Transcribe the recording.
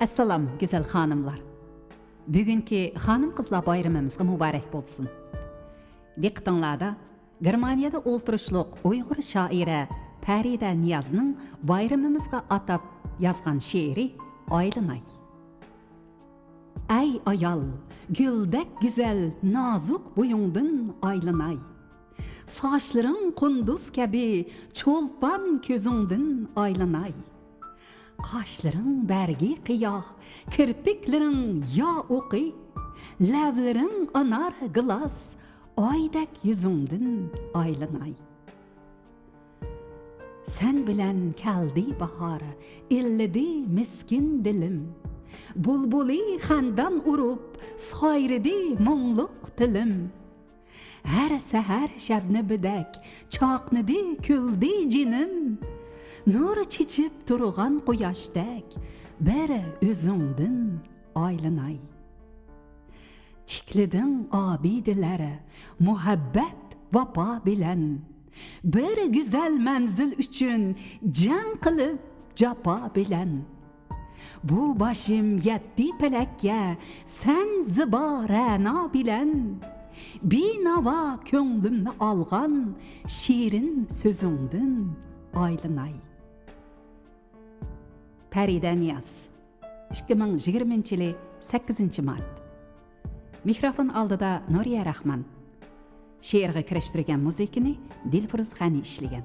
Assalom, güzel xanımlar. Bugünkü xanım qızlar bayramımızga mübarek bolsun. Diqqətinizdə Germaniyada o'ltirishliq Uyg'ur shoiri Farida Niyazning bayramımızga atab yazgan she'ri Aylanay. Ey ayal, güldek güzel, nazuk buyungdin aylanay. Saçların kunduz kabi, çolpan közüngdin aylanay. Qaşların bergi qiyah, kirpiklerin ya oqi, lavlerin anar glas, aydek yüzüngdin aylanay. Sen bilen keldi bahara, illedi miskin dilim. Bulbuli xandan urup, sayridi munluq tilim. Her seher şebne bidek, çaqnidi küldi cinim. Nur çiçip turgan quyoşdek, beri özüngdin aylanay. Tiklidin abidilere, muhabbet vapa bilen. Bir güzel menzil üçün can qilib japa bilen. Bu başım yetti pelekye, sen zibarana bilen. Binava könglimni algan, şirin sözüngdin aylanay. Farida Niyaz 2020 8 mart. Mikrofon aldida Nuriya Rahman. She'rga kirishtirgan muzikani Dilfuruz G'ani ishlagan.